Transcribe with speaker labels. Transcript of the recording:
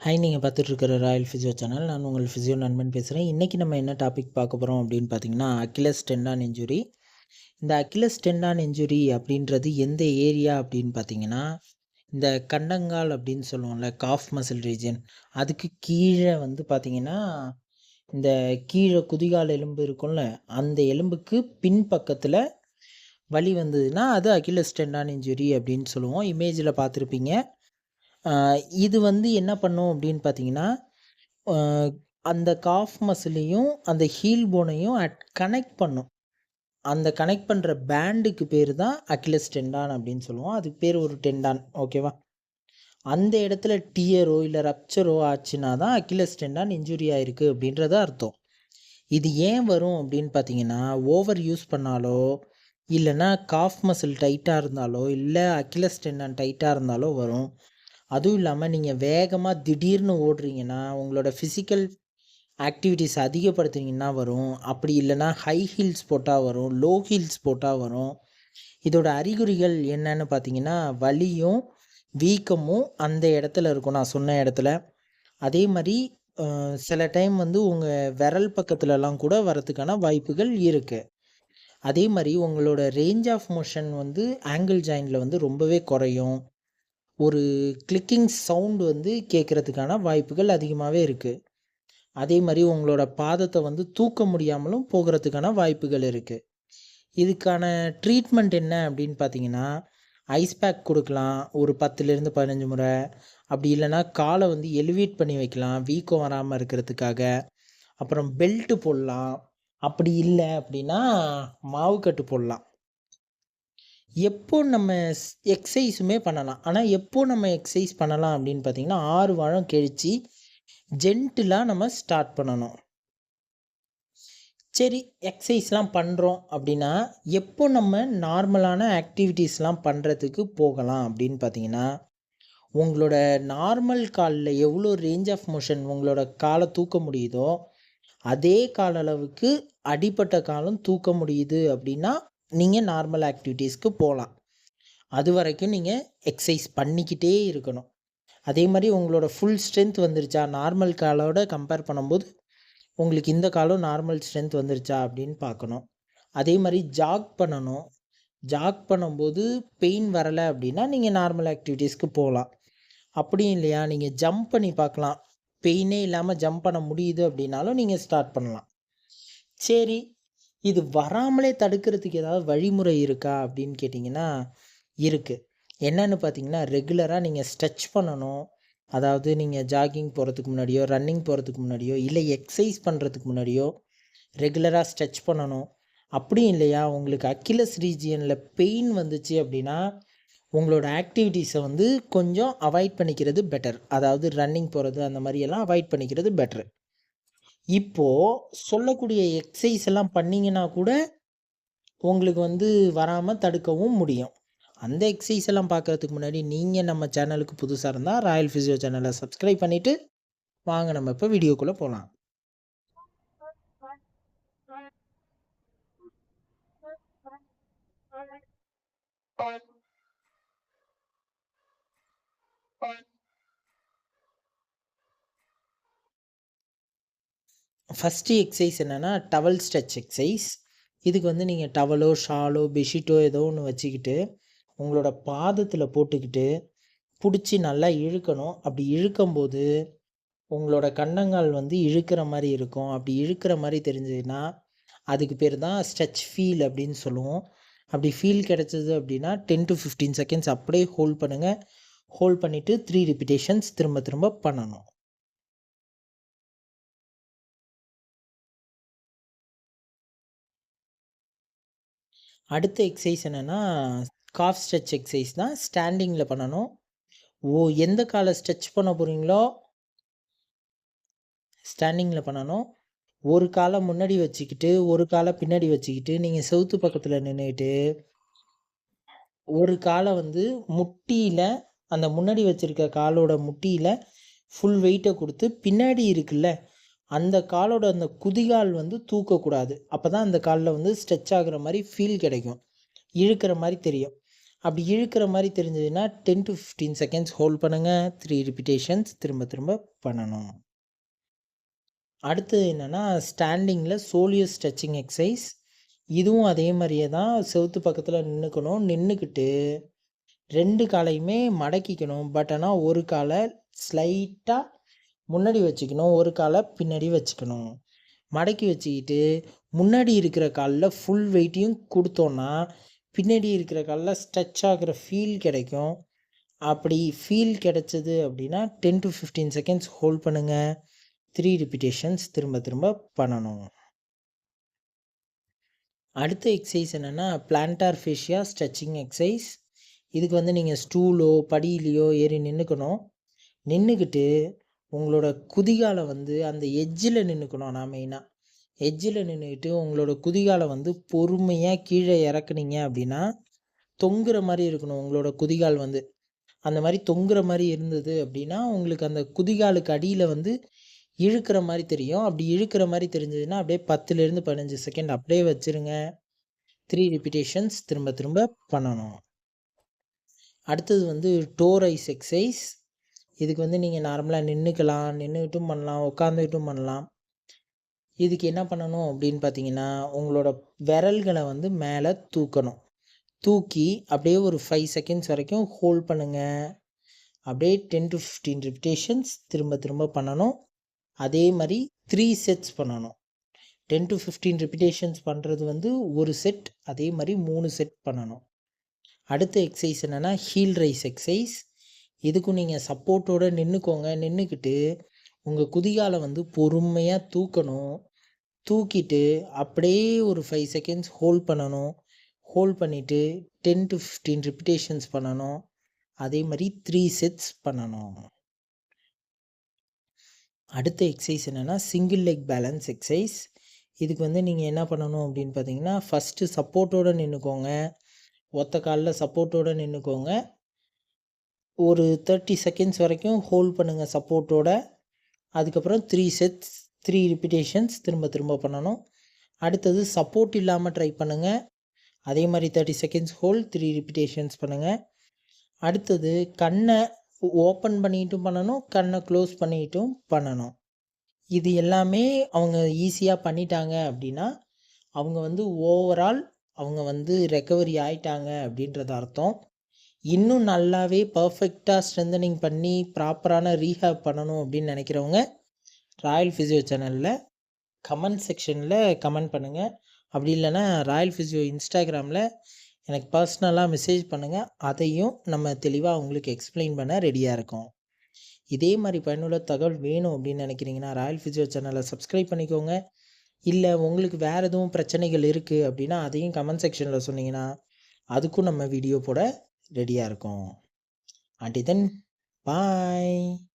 Speaker 1: Hi, நீங்கள் பார்த்துட்டு இருக்கிற ராயல் ஃபிசியோ சேனல். நான் உங்கள் ஃபிசியோ நண்பன் பேசுகிறேன். இன்றைக்கி நம்ம என்ன டாபிக் பார்க்க போகிறோம் அப்படின்னு பார்த்தீங்கன்னா, அக்கிலஸ் டெண்டான் இன்ஜுரி. இந்த அக்கிலஸ் டெண்டான் இன்ஜுரி அப்படின்றது எந்த ஏரியா அப்படின்னு பார்த்தீங்கன்னா, இந்த கண்டங்கால் அப்படின்னு சொல்லுவோம்ல, காஃப் மசில் ரீஜன், அதுக்கு கீழே வந்து பார்த்தீங்கன்னா, இந்த கீழே குதிகால் எலும்பு இருக்கும்ல, அந்த எலும்புக்கு பின்பக்கத்தில் வலி வந்ததுன்னா அது அக்கிலஸ் டெண்டான் இன்ஜுரி அப்படின்னு சொல்லுவோம். இமேஜில் பார்த்துருப்பீங்க. இது வந்து என்ன பண்ணும் அப்படின்னு பார்த்தீங்கன்னா, அ அந்த காஃப் மசிலையும், அந்த ஹீல் போனையும் கனெக்ட் பண்ணும். அந்த கனெக்ட் பண்ற பேண்டுக்கு பேரு தான் அக்கிலஸ் டெண்டான் அப்படின்னு சொல்லுவோம். அதுக்கு பேர் ஒரு டெண்டான். ஓகேவா? அந்த இடத்துல டியரோ இல்ல ரப்ச்சரோ ஆச்சுன்னா தான் அக்கிலஸ் டெண்டான் இன்ஜுரி ஆயிருக்கு அப்படின்றது அர்த்தம். இது ஏன் வரும் அப்படின்னு பார்த்தீங்கன்னா, ஓவர் யூஸ் பண்ணாலோ, இல்லன்னா காஃப் மசில் டைட்டா இருந்தாலோ, இல்ல அக்கிலஸ் டெண்டான் டைட்டா இருந்தாலோ வரும். அதுவும் இல்லாமல் நீங்கள் வேகமாக திடீர்னு ஓடுறீங்கன்னா, உங்களோட ஃபிசிக்கல் ஆக்டிவிட்டீஸ் அதிகப்படுத்துனீங்கன்னா வரும். அப்படி இல்லைன்னா ஹை ஹீல்ஸ் போட்டால் வரும், லோ ஹீல்ஸ் போட்டால் வரும். இதோட அறிகுறிகள் என்னன்னு பார்த்தீங்கன்னா, வலியும் வீக்கமும் அந்த இடத்துல இருக்கும், நான் சொன்ன இடத்துல. அதே மாதிரி சில டைம் வந்து உங்கள் விரல் பக்கத்துலலாம் கூட வரத்துக்கான வாய்ப்புகள் இருக்குது. அதே மாதிரி உங்களோட ரேஞ்ச் ஆஃப் மோஷன் வந்து ஆங்கிள் ஜாயிண்டில் வந்து ரொம்பவே குறையும். ஒரு கிளிக்கிங் சவுண்ட் வந்து கேட்குறதுக்கான வாய்ப்புகள் அதிகமாகவே இருக்குது. அதே மாதிரி உங்களோட பாதத்தை வந்து தூக்க முடியாமலும் போகிறதுக்கான வாய்ப்புகள் இருக்குது. இதுக்கான ட்ரீட்மெண்ட் என்ன அப்படின்னு பார்த்தீங்கன்னா, ஐஸ் பேக் கொடுக்கலாம் ஒரு 10லேருந்து 15 முறை. அப்படி இல்லைன்னா காலை வந்து எலிவேட் பண்ணி வைக்கலாம் வீக்கம் வராமல் இருக்கிறதுக்காக. அப்புறம் பெல்ட்டு போடலாம். அப்படி இல்லை அப்படின்னா மாவு கட்டு போடலாம். எப்போ நம்ம எக்ஸசைஸுமே பண்ணலாம். ஆனால் எப்போ நம்ம எக்ஸசைஸ் பண்ணலாம் அப்படின்னு பார்த்தீங்கன்னா, 6 வாரம் கழிச்சு ஜென்டிலாக நம்ம ஸ்டார்ட் பண்ணணும். சரி, எக்ஸசைஸ்லாம் பண்ணுறோம் அப்படின்னா, எப்போ நம்ம நார்மலான ஆக்டிவிட்டீஸ்லாம் பண்ணுறதுக்கு போகலாம் அப்படின்னு பார்த்தீங்கன்னா, உங்களோட நார்மல் காலில் எவ்வளோ ரேஞ்ச் ஆஃப் மோஷன் உங்களோட காலை தூக்க முடியுதோ, அதே கால அளவுக்கு அடிப்பட்ட காலம் தூக்க முடியுது அப்படின்னா, நீங்கள் நார்மல் ஆக்டிவிட்டீஸ்க்கு போகலாம். அது வரைக்கும் நீங்கள் எக்ஸசைஸ் பண்ணிக்கிட்டே இருக்கணும். அதே மாதிரி உங்களோட ஃபுல் ஸ்ட்ரென்த் வந்துருச்சா, நார்மல் காலோட கம்பேர் பண்ணும்போது உங்களுக்கு இந்த காலம் நார்மல் ஸ்ட்ரென்த் வந்துருச்சா அப்படின்னு பார்க்கணும். அதே மாதிரி ஜாக் பண்ணணும். ஜாக் பண்ணும்போது பெயின் வரலை அப்படின்னா நீங்கள் நார்மல் ஆக்டிவிட்டீஸ்க்கு போகலாம். அப்படியும் இல்லையா, நீங்கள் ஜம்ப் பண்ணி பார்க்கலாம். பெயினே இல்லாமல் ஜம்ப் பண்ண முடியுது அப்படின்னாலும் நீங்கள் ஸ்டார்ட் பண்ணலாம். சரி, இது வராமலே தடுக்கிறதுக்கு ஏதாவது வழிமுறை இருக்கா அப்படின்னு கேட்டிங்கன்னா இருக்குது. என்னன்னு பார்த்தீங்கன்னா, ரெகுலராக நீங்கள் ஸ்ட்ரெச் பண்ணணும். அதாவது நீங்கள் ஜாகிங் போகிறதுக்கு முன்னாடியோ, ரன்னிங் போகிறதுக்கு முன்னாடியோ, இல்லை எக்ஸசைஸ் பண்ணுறதுக்கு முன்னாடியோ ரெகுலராக ஸ்ட்ரெச் பண்ணணும். அப்படியும் இல்லையா, உங்களுக்கு அக்கிலஸ் ரீஜியனில் பெயின் வந்துச்சு அப்படின்னா, உங்களோட ஆக்டிவிட்டீஸை வந்து கொஞ்சம் அவாய்ட் பண்ணிக்கிறது பெட்டர். அதாவது ரன்னிங் போகிறது அந்த மாதிரியெல்லாம் அவாய்ட் பண்ணிக்கிறது பெட்ரு. இப்போது சொல்லக்கூடிய எக்ஸசைஸ் எல்லாம் பண்ணிங்கன்னா கூட உங்களுக்கு வந்து வராமல் தடுக்கவும் முடியும். அந்த எக்ஸசைஸ் எல்லாம் பார்க்குறதுக்கு முன்னாடி நீங்கள் நம்ம சேனலுக்கு புதுசாக இருந்தால் ராயல் ஃபிசியோ சேனலை சப்ஸ்கிரைப் பண்ணிவிட்டு வாங்க நம்ம இப்போ வீடியோக்குள்ளே போகலாம். ஃபஸ்ட்டு எக்ஸசைஸ் என்னென்னா டவல் ஸ்ட்ரெச் எக்ஸசைஸ். இதுக்கு வந்து நீங்கள் டவலோ, ஷாலோ, பெட்ஷீட்டோ ஏதோ ஒன்று வச்சுக்கிட்டு உங்களோட பாதத்தில் போட்டுக்கிட்டு பிடிச்சி நல்லா இழுக்கணும். அப்படி இழுக்கும்போது உங்களோட கன்னங்கால் வந்து இழுக்கிற மாதிரி இருக்கும். அப்படி இழுக்கிற மாதிரி தெரிஞ்சதுன்னா அதுக்கு பேர் தான் ஸ்ட்ரெச் ஃபீல் அப்படின்னு சொல்லுவோம். அப்படி ஃபீல் கிடச்சிது அப்படின்னா 10 to 15 செகண்ட்ஸ் அப்படியே ஹோல்ட் பண்ணுங்கள். ஹோல்ட் பண்ணிவிட்டு 3 ரிப்பிட்டேஷன்ஸ் திரும்ப திரும்ப பண்ணணும். அடுத்த எக்ஸசைஸ் என்னென்னா காஃப் ஸ்ட்ரெச் எக்ஸசைஸ் தான். ஸ்டாண்டிங்கில் பண்ணணும். எந்த காலை ஸ்ட்ரெச் பண்ண போகிறீங்களோ ஸ்டாண்டிங்கில் பண்ணணும். ஒரு காலை முன்னாடி வச்சுக்கிட்டு ஒரு காலை பின்னாடி வச்சுக்கிட்டு நீங்கள் செவுத்து பக்கத்தில் நின்றுட்டு ஒரு காலை வந்து முட்டியில், அந்த முன்னாடி வச்சுருக்க காலோட முட்டியில் ஃபுல் வெயிட்டை கொடுத்து பின்னாடி இருக்குல்ல அந்த காலோட அந்த குதிகால் வந்து தூக்கக்கூடாது. அப்போ தான் அந்த காலில் வந்து ஸ்ட்ரெச் ஆகுற மாதிரி ஃபீல் கிடைக்கும், இழுக்கிற மாதிரி தெரியும். அப்படி இழுக்கிற மாதிரி தெரிஞ்சதுன்னா 10 to 15 செகண்ட்ஸ் ஹோல்ட் பண்ணுங்கள். 3 ரிப்பிட்டேஷன்ஸ் திரும்ப திரும்ப பண்ணணும். அடுத்தது என்னென்னா ஸ்டாண்டிங்கில் சோலியஸ் ஸ்ட்ரெச்சிங் எக்ஸசைஸ். இதுவும் அதே மாதிரியே தான். செவுத்து பக்கத்தில் நின்றுக்கணும். நின்றுக்கிட்டு 2 காலையுமே மடக்கிக்கணும். பட் ஆனால் ஒரு காலை ஸ்லைட்டாக முன்னாடி வச்சுக்கணும், ஒரு காலை பின்னாடி வச்சுக்கணும். மடக்கி வச்சுக்கிட்டு முன்னாடி இருக்கிற காலில் ஃபுல் வெயிட்டையும் கொடுத்தோன்னா பின்னாடி இருக்கிற காலில் ஸ்ட்ரெச் ஆகிற ஃபீல் கிடைக்கும். அப்படி ஃபீல் கிடைச்சது அப்படின்னா 10 to 15 செகண்ட்ஸ் ஹோல்ட் பண்ணுங்கள். 3 ரிப்பிட்டேஷன்ஸ் திரும்ப திரும்ப பண்ணணும். அடுத்த எக்ஸசைஸ் என்னென்னா பிளான்டார் ஃபேஷியா ஸ்ட்ரெச்சிங் எக்ஸசைஸ். இதுக்கு வந்து நீங்கள் ஸ்டூலோ படியிலையோ ஏறி நின்றுக்கணும். நின்றுக்கிட்டு உங்களோட குதிகாலை வந்து அந்த எட்ஜில் நின்றுக்கணும். நான் மெயினாக எட்ஜில் நின்றுக்கிட்டு உங்களோட குதிகாலை வந்து பொறுமையாக கீழே இறக்குனீங்க அப்படின்னா தொங்குற மாதிரி இருக்கணும். உங்களோட குதிகால் வந்து அந்த மாதிரி தொங்குற மாதிரி இருந்தது அப்படின்னா உங்களுக்கு அந்த குதிகாலுக்கு அடியில் வந்து இழுக்கிற மாதிரி தெரியும். அப்படி இழுக்கிற மாதிரி தெரிஞ்சதுன்னா அப்படியே 10லேருந்து 15 செகண்ட் அப்படியே வச்சுருங்க. 3 ரிப்பிட்டேஷன்ஸ் திரும்ப திரும்ப பண்ணணும். அடுத்தது வந்து டோ ரைஸ் எக்ஸசைஸ். இதுக்கு வந்து நீங்கள் நார்மலாக நின்றுக்கலாம், நின்றுக்கிட்டும் பண்ணலாம், உட்காந்துக்கிட்டும் பண்ணலாம். இதுக்கு என்ன பண்ணணும் அப்படின்னு பார்த்தீங்கன்னா உங்களோட விரல்களை வந்து மேலே தூக்கணும். தூக்கி அப்படியே ஒரு 5 செகண்ட்ஸ் வரைக்கும் ஹோல்ட் பண்ணுங்கள். அப்படியே 10 to 15 ரிப்பிட்டேஷன்ஸ் திரும்ப திரும்ப பண்ணணும். அதே மாதிரி 3 செட்ஸ் பண்ணணும். 10 to 15 ரிப்பிட்டேஷன்ஸ் பண்ணுறது வந்து ஒரு செட், அதே மாதிரி 3 செட் பண்ணணும். அடுத்த எக்ஸசைஸ் என்னென்னா ஹீல் ரைஸ் எக்ஸசைஸ். இதுக்கும் நீங்கள் சப்போர்ட்டோடு நின்றுக்கோங்க. நின்றுக்கிட்டு உங்கள் குதிகாலை வந்து பொறுமையாக தூக்கணும். தூக்கிட்டு அப்படியே ஒரு 5 செகண்ட்ஸ் ஹோல்ட் பண்ணணும். ஹோல்ட் பண்ணிவிட்டு 10 to 15 ரிப்பிட்டேஷன்ஸ் பண்ணணும். அதே மாதிரி 3 செட்ஸ் பண்ணணும். அடுத்த எக்ஸசைஸ் என்னென்னா சிங்கிள் லெக் பேலன்ஸ் எக்ஸசைஸ். இதுக்கு வந்து நீங்கள் என்ன பண்ணணும் அப்படின்னு பார்த்தீங்கன்னா ஃபஸ்ட்டு சப்போர்ட்டோடு நின்றுக்கோங்க. ஒத்த காலில் சப்போர்ட்டோடு நின்றுக்கோங்க. ஒரு 30 செகண்ட்ஸ் வரைக்கும் ஹோல்ட் பண்ணுங்கள் சப்போர்ட்டோட. அதுக்கப்புறம் 3 செட்ஸ் 3 ரிப்பிட்டேஷன்ஸ் திரும்ப திரும்ப பண்ணணும். அடுத்தது சப்போர்ட் இல்லாமல் ட்ரை பண்ணுங்கள். அதே மாதிரி 30 செகண்ட்ஸ் ஹோல்ட் 3 ரிப்பிட்டேஷன்ஸ் பண்ணுங்கள். அடுத்தது கண்ணை ஓப்பன் பண்ணிட்டும் பண்ணணும், கண்ணை க்ளோஸ் பண்ணிட்டும் பண்ணணும். இது எல்லாமே அவங்க ஈஸியாக பண்ணிட்டாங்க அப்படின்னா அவங்க வந்து ஓவரால் அவங்க வந்து ரெக்கவரி ஆயிட்டாங்க அப்படின்றது அர்த்தம். இன்னும் நல்லாவே பர்ஃபெக்டாக ஸ்ட்ரென்தனிங் பண்ணி ப்ராப்பரான ரீஹேப் பண்ணணும் அப்படின்னு நினைக்கிறவங்க ராயல் ஃபிசியோ சேனலில் கமெண்ட் செக்ஷனில் கமெண்ட் பண்ணுங்கள். அப்படி இல்லைன்னா ராயல் ஃபிசியோ இன்ஸ்டாகிராமில் எனக்கு பர்சனலாக மெசேஜ் பண்ணுங்கள். அதையும் நம்ம தெளிவாக உங்களுக்கு எக்ஸ்பிளைன் பண்ண ரெடியாக இருக்கோம். இதே மாதிரி பயனுள்ள தகவல் வேணும் அப்படின்னு நினைக்கிறீங்கன்னா ராயல் ஃபிசியோ சேனலை சப்ஸ்கிரைப் பண்ணிக்கோங்க. இல்லை உங்களுக்கு வேறு எதுவும் பிரச்சனைகள் இருக்குது அப்படின்னா அதையும் கமெண்ட் செக்ஷனில் சொன்னீங்கன்னா அதுக்கும் நம்ம வீடியோ போட ரெடியாக இருக்கோம். Until then, bye.